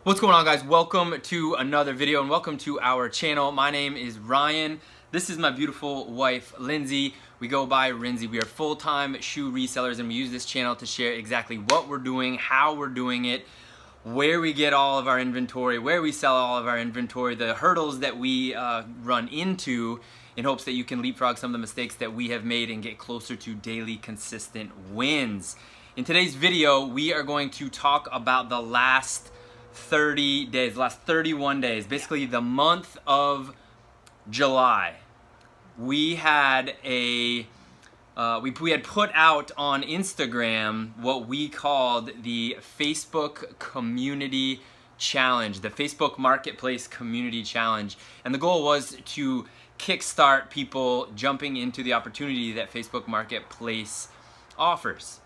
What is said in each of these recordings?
What's going on, guys? Welcome to another video and welcome to our channel. My name is Ryan. This is my beautiful wife, Lindsay. We go by Rinzy. We are full-time shoe resellers and we use this channel to share exactly what we're doing, how we're doing it, where we get all of our inventory, where we sell all of our inventory, the hurdles that we run into in hopes that you can leapfrog some of the mistakes that we have made and get closer to daily consistent wins. In today's video, we are going to talk about the last 30 days, last 31 days, basically the month of July. We had we had put out on Instagram what we called the Facebook Community Challenge, the Facebook Marketplace Community Challenge. And the goal was to kickstart people jumping into the opportunity that Facebook Marketplace offers.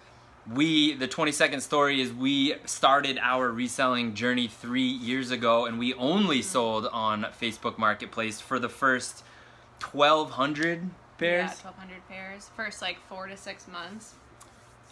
The 20-second story is we started our reselling journey 3 years ago and we only sold on Facebook Marketplace for the first 1,200 pairs. Yeah, 1,200 pairs. First like 4 to 6 months.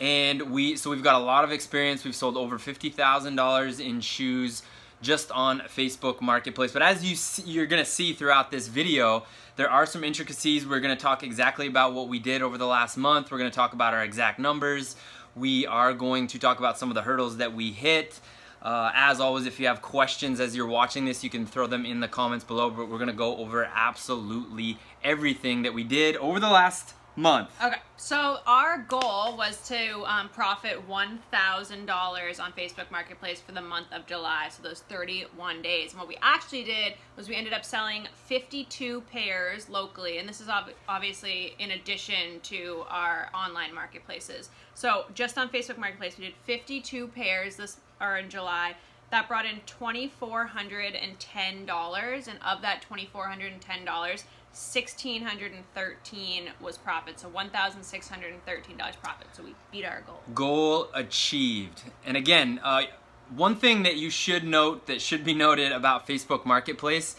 And so we've got a lot of experience. We've sold over $50,000 in shoes just on Facebook Marketplace. But as you're gonna see throughout this video, there are some intricacies. We're gonna talk exactly about what we did over the last month. We're gonna talk about our exact numbers. We are going to talk about some of the hurdles that we hit. As always, if you have questions as you're watching this, you can throw them in the comments below, but we're gonna go over absolutely everything that we did over the last month. Okay, so our goal was to profit $1,000 on Facebook Marketplace for the month of July, so those 31 days. And what we actually did was we ended up selling 52 pairs locally, and this is obviously in addition to our online marketplaces. So just on Facebook Marketplace, we did 52 pairs in July. That brought in $2,410, and of that $2,410, $1,613 was profit, so $1,613 profit. So we beat our goal. Goal achieved. And again, one thing that you should note, that should be noted about Facebook Marketplace,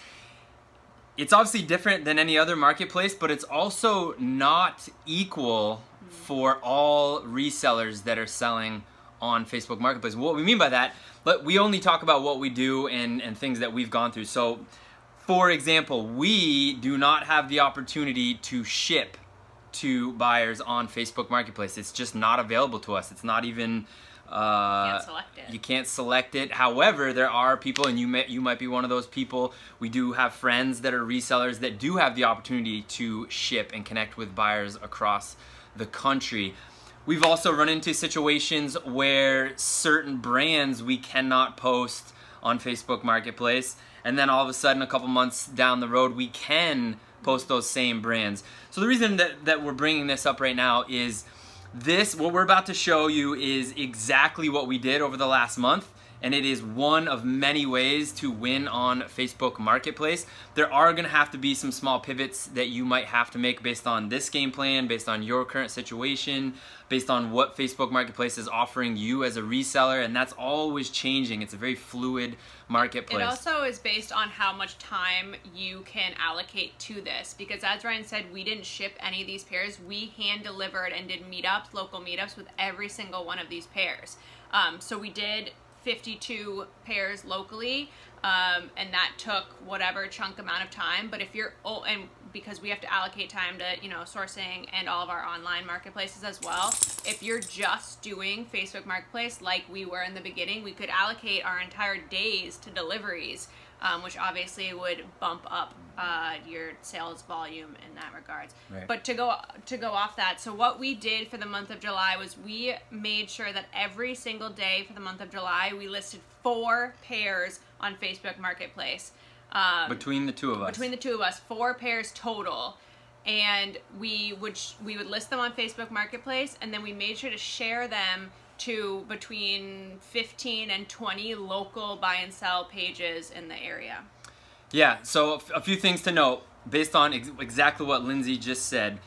it's obviously different than any other marketplace, but it's also not equal for all resellers that are selling on Facebook Marketplace. What we mean by that, but we only talk about what we do and things that we've gone through. So for example, we do not have the opportunity to ship to buyers on Facebook Marketplace. It's just not available to us. It's not even you can't select it. However, there are people, and you might be one of those people. We do have friends that are resellers that do have the opportunity to ship and connect with buyers across the country. We've also run into situations where certain brands we cannot post on Facebook Marketplace, and then all of a sudden a couple months down the road we can post those same brands. So the reason that we're bringing this up right now is what we're about to show you is exactly what we did over the last month, and it is one of many ways to win on Facebook Marketplace. There are gonna have to be some small pivots that you might have to make based on this game plan, based on your current situation, based on what Facebook Marketplace is offering you as a reseller, and that's always changing. It's a very fluid marketplace. It also is based on how much time you can allocate to this, because as Ryan said, we didn't ship any of these pairs. We hand delivered and did meetups, local meetups with every single one of these pairs. So we did 52 pairs locally, and that took whatever chunk amount of time. But if you're, and because we have to allocate time to, sourcing and all of our online marketplaces as well. If you're just doing Facebook Marketplace like we were in the beginning, we could allocate our entire days to deliveries, which obviously would bump up your sales volume in that regards. Right. But to go off that, so what we did for the month of July was we made sure that every single day for the month of July we listed 4 pairs on Facebook Marketplace. Between the two of us. Between the two of us, 4 pairs total. And we would list them on Facebook Marketplace, and then we made sure to share them to between 15 and 20 local buy and sell pages in the area. Yeah, so a few things to note based on exactly what Lindsay just said.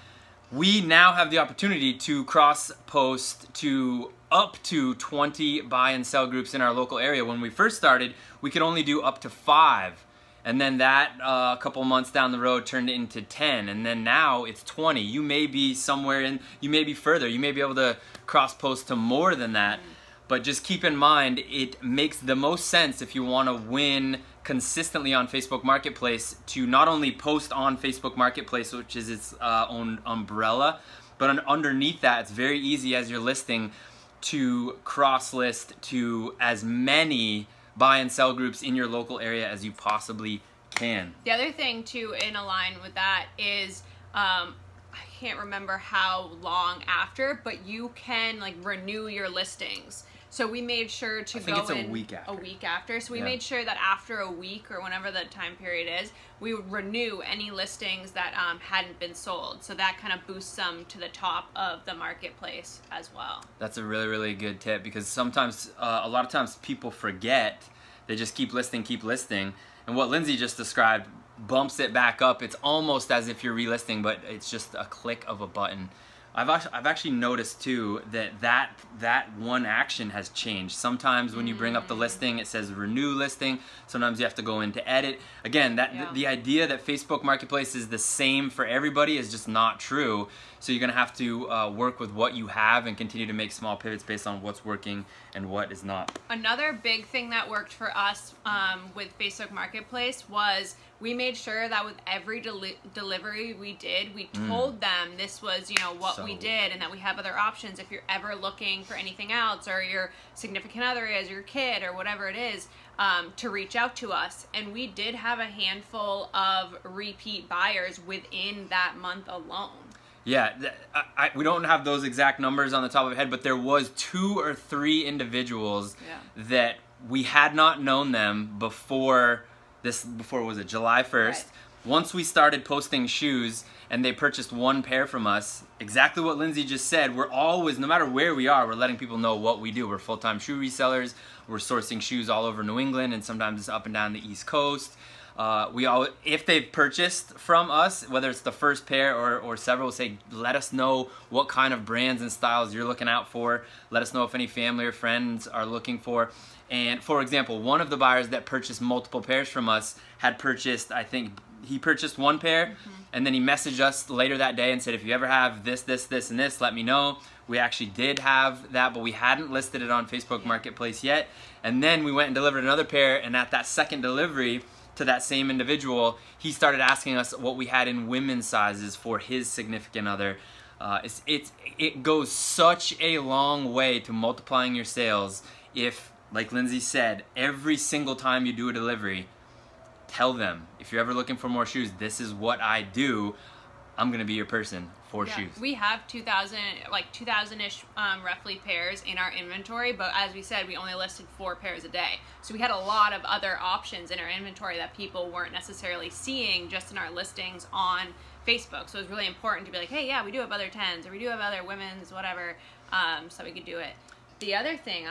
We now have the opportunity to cross-post to up to 20 buy and sell groups in our local area. When we first started, we could only do up to 5. And then that a couple months down the road turned into 10, and then now it's 20. You may be somewhere in, you may be further, you may be able to cross post to more than that. But just keep in mind, it makes the most sense if you want to win consistently on Facebook Marketplace to not only post on Facebook Marketplace, which is its own umbrella, but underneath that, it's very easy as you're listing to cross-list to as many buy and sell groups in your local area as you possibly can. The other thing too, in line with that, is I can't remember how long after, but you can like renew your listings. So we made sure to go in a week after. A week after. So we made sure that after a week or whenever the time period is, we would renew any listings that hadn't been sold. So that kind of boosts them to the top of the marketplace as well. That's a really, really good tip, because sometimes, a lot of times people forget. They just keep listing. And what Lindsay just described bumps it back up. It's almost as if you're relisting, but it's just a click of a button. I've actually noticed too that one action has changed. Sometimes when you bring up the listing, it says renew listing. Sometimes you have to go into edit. Again, the idea that Facebook Marketplace is the same for everybody is just not true. So you're gonna have to work with what you have and continue to make small pivots based on what's working and what is not. Another big thing that worked for us with Facebook Marketplace was we made sure that with every delivery we did, we told them this was, what we did, and that we have other options if you're ever looking for anything else, or your significant other is, your kid, or whatever it is, to reach out to us. And we did have a handful of repeat buyers within that month alone. Yeah, we don't have those exact numbers on the top of our head, but there was 2 or 3 individuals that we had not known them before was it July 1st. Right. Once we started posting shoes and they purchased 1 pair from us, exactly what Lindsay just said, we're always, no matter where we are, we're letting people know what we do. We're full-time shoe resellers. We're sourcing shoes all over New England, and sometimes it's up and down the East Coast. If they've purchased from us, whether it's the first pair or several, we'll say, let us know what kind of brands and styles you're looking out for. Let us know if any family or friends are looking for. And for example, one of the buyers that purchased multiple pairs from us had purchased, I think he purchased 1 pair, and then he messaged us later that day and said, if you ever have this, and this, let me know. We actually did have that, but we hadn't listed it on Facebook Marketplace yet. And then we went and delivered another pair, and at that second delivery to that same individual, he started asking us what we had in women's sizes for his significant other. It goes such a long way to multiplying your sales if, like Lindsay said, every single time you do a delivery, tell them, if you're ever looking for more shoes, this is what I do. I'm gonna be your person for shoes. We have 2,000-ish roughly pairs in our inventory, but as we said, we only listed 4 pairs a day. So we had a lot of other options in our inventory that people weren't necessarily seeing just in our listings on Facebook. So it was really important to be like, hey, yeah, we do have other 10s, or we do have other women's, whatever, so we could do it. The other thing,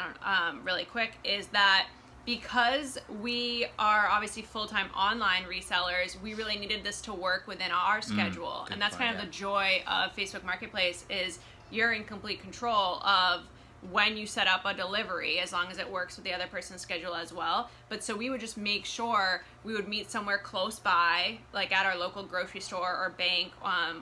really quick, is that because we are obviously full-time online resellers, we really needed this to work within our schedule. And that's kind of the joy of Facebook Marketplace, is you're in complete control of when you set up a delivery, as long as it works with the other person's schedule as well. But so we would just make sure we would meet somewhere close by, like at our local grocery store or bank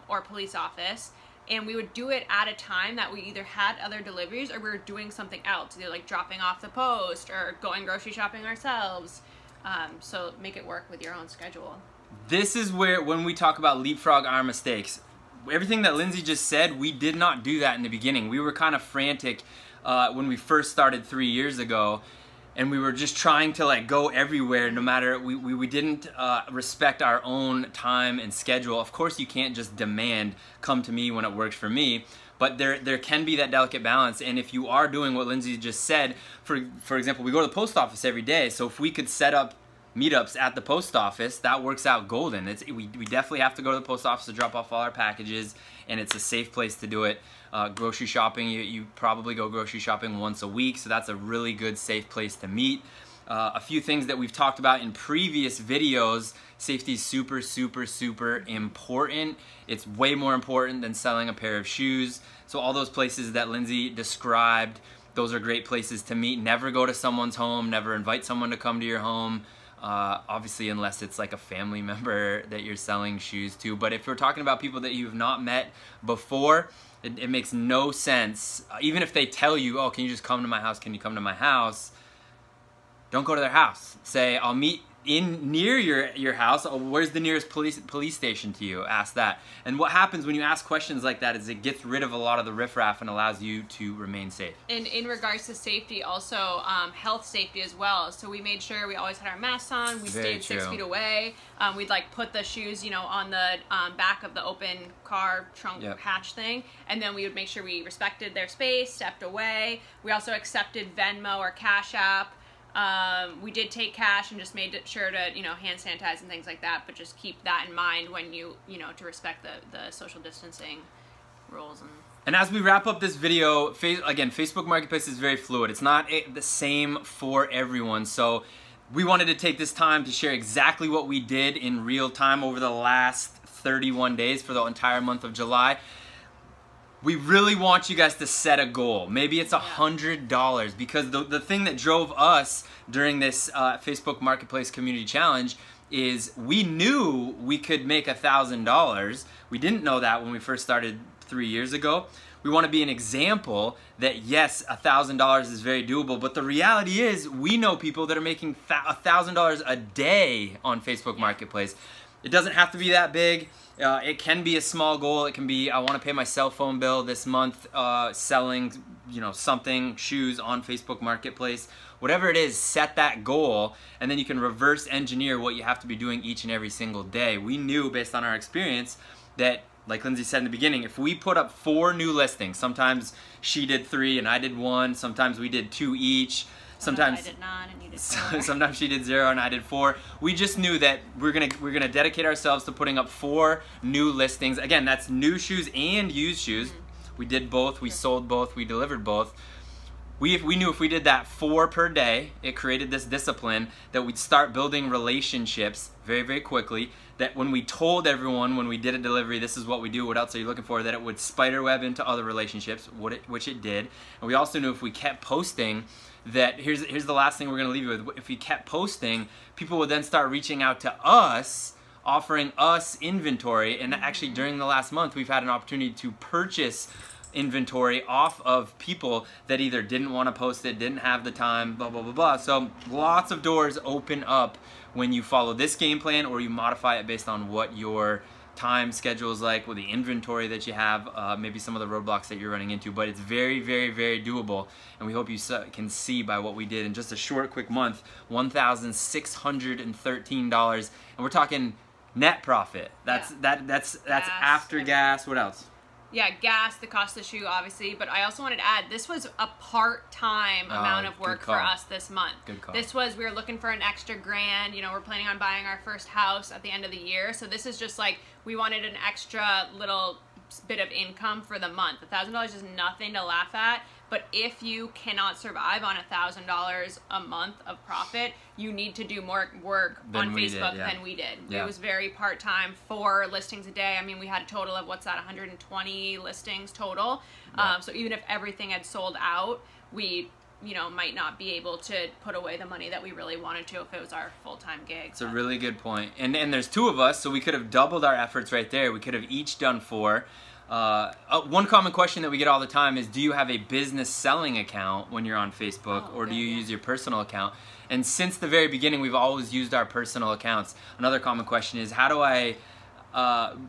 or police office, and we would do it at a time that we either had other deliveries or we were doing something else, either like dropping off the post or going grocery shopping ourselves. So make it work with your own schedule. This is where, when we talk about leapfrog our mistakes, everything that Lindsay just said, we did not do that in the beginning. We were kind of frantic when we first started 3 years ago, and we were just trying to like go everywhere, no matter, we didn't respect our own time and schedule. Of course you can't just demand, come to me when it works for me, but there can be that delicate balance. And if you are doing what Lindsay just said, for example, we go to the post office every day, so if we could set up meetups at the post office, that works out golden. We definitely have to go to the post office to drop off all our packages, and it's a safe place to do it. Grocery shopping, you probably go grocery shopping once a week, so that's a really good, safe place to meet. A few things that we've talked about in previous videos: safety is super, super, super important. It's way more important than selling a pair of shoes. So all those places that Lindsay described, those are great places to meet. Never go to someone's home, never invite someone to come to your home. obviously unless it's like a family member that you're selling shoes to. But if we're talking about people that you've not met before, it makes no sense. Even if they tell you, oh, can you just come to my house? Can you come to my house? Don't go to their house. Say, I'll meet in near your house. Oh, where's the nearest police station to you? Ask that. And what happens when you ask questions like that is it gets rid of a lot of the riffraff and allows you to remain safe. And in regards to safety, also health safety as well. So we made sure we always had our masks on. We stayed 6 feet away. We'd like put the shoes, you know, on the back of the open car trunk hatch thing, and then we would make sure we respected their space, stepped away. We also accepted Venmo or Cash App. We did take cash and just made sure to, you know, hand sanitize and things like that, but just keep that in mind when you know, to respect the social distancing rules. And as we wrap up this video, again, Facebook Marketplace is very fluid. It's not the same for everyone. So we wanted to take this time to share exactly what we did in real time over the last 31 days for the entire month of July. We really want you guys to set a goal. Maybe it's $100, because the thing that drove us during this Facebook Marketplace Community Challenge is we knew we could make $1,000. We didn't know that when we first started 3 years ago. We want to be an example that yes, $1,000 is very doable, but the reality is we know people that are making $1,000 a day on Facebook Marketplace. It doesn't have to be that big. It can be a small goal. It can be, I want to pay my cell phone bill this month selling, you know, something, shoes on Facebook Marketplace. Whatever it is, set that goal, and then you can reverse engineer what you have to be doing each and every single day. We knew based on our experience that, like Lindsay said in the beginning, if we put up 4 new listings, sometimes she did 3 and I did 1, sometimes we did 2 each. Sometimes I did 9 and you did 4. Sometimes she did 0 and I did 4. We just knew that we're gonna dedicate ourselves to putting up 4 new listings. Again, that's new shoes and used shoes. We did both. We sold both. We delivered both. We knew if we did that 4 per day, it created this discipline that we'd start building relationships very, very quickly. That when we told everyone when we did a delivery, this is what we do, what else are you looking for, that it would spiderweb into other relationships, which it did. And we also knew if we kept posting, that here's the last thing we're going to leave you with. If we kept posting, people would then start reaching out to us, offering us inventory. And actually during the last month, we've had an opportunity to purchase inventory off of people that either didn't want to post it, didn't have the time, blah, blah, blah, blah. So lots of doors open up when you follow this game plan or you modify it based on what your time schedule is like, with the inventory that you have, maybe some of the roadblocks that you're running into. But it's very, very, very doable, and we hope you can see by what we did in just a short, quick month, $1,613, and we're talking net profit. That's after gas. What else? Yeah, gas, the cost of the shoe, obviously. But I also wanted to add, this was a part-time amount of work for us this month. Good call. This was, we were looking for an extra grand. You know, we're planning on buying our first house at the end of the year. So this is just like, we wanted an extra little bit of income for the month. $1,000 is nothing to laugh at. But if you cannot survive on $1,000 a month of profit, you need to do more work on Facebook than we did. Yeah. It was very part-time, 4 listings a day. I mean, we had a total of, 120 listings total. Yeah. So even if everything had sold out, we, might not be able to put away the money that we really wanted to if it was our full-time gig. It's a really good point. And there's 2 of us, so we could have doubled our efforts right there. We could have each done 4. One common question that we get all the time is, do you have a business selling account when you're on Facebook, or do you use your personal account? And since the very beginning, we've always used our personal accounts. Another common question is, how do I,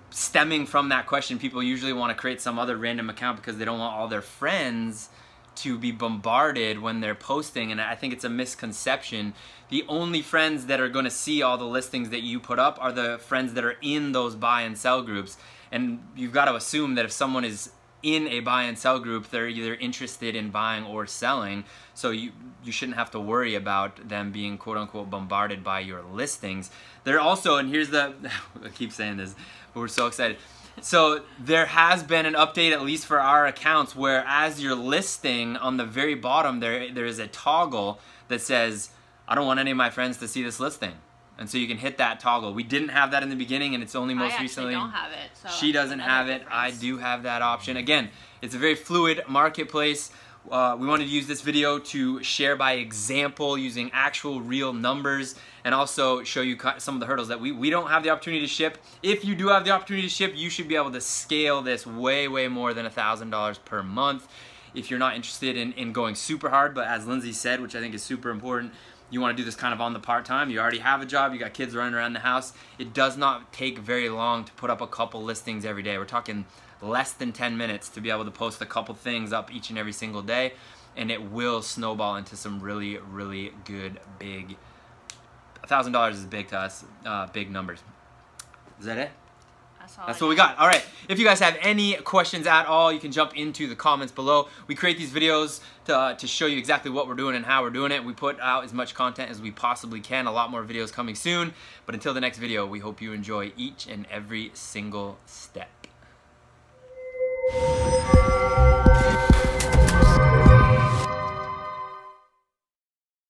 stemming from that question, people usually want to create some other random account because they don't want all their friends to be bombarded when they're posting, and I think it's a misconception. The only friends that are going to see all the listings that you put up are the friends that are in those buy and sell groups. And you've got to assume that if someone is in a buy and sell group, they're either interested in buying or selling. So you shouldn't have to worry about them being quote unquote bombarded by your listings. They're also, and here's the, I keep saying this, but we're so excited. So there has been an update, at least for our accounts, where as you're listing, on the very bottom there is a toggle that says, I don't want any of my friends to see this listing. And so you can hit that toggle. We didn't have that in the beginning, and it's only most recently. I don't have it. So she doesn't have it. I do have that option. Again, it's a very fluid marketplace. We wanted to use this video to share by example using actual real numbers and also show you some of the hurdles that we don't have the opportunity to ship. If you do have the opportunity to ship, you should be able to scale this way more than $1,000 per month. If you're not interested in going super hard, but as Lindsay said, which I think is super important, you want to do this kind of on the part-time. You already have a job, you got kids running around the house. It does not take very long to put up a couple listings every day. We're talking less than 10 minutes to be able to post a couple things up each and every single day, and it will snowball into some really good big, $1,000 is big to us, big numbers. Is that it? That's what we got. All right, if you guys have any questions at all, you can jump into the comments below. We create these videos to show you exactly what we're doing and how we're doing it. We put out as much content as we possibly can. A lot more videos coming soon, but until the next video, we hope you enjoy each and every single step.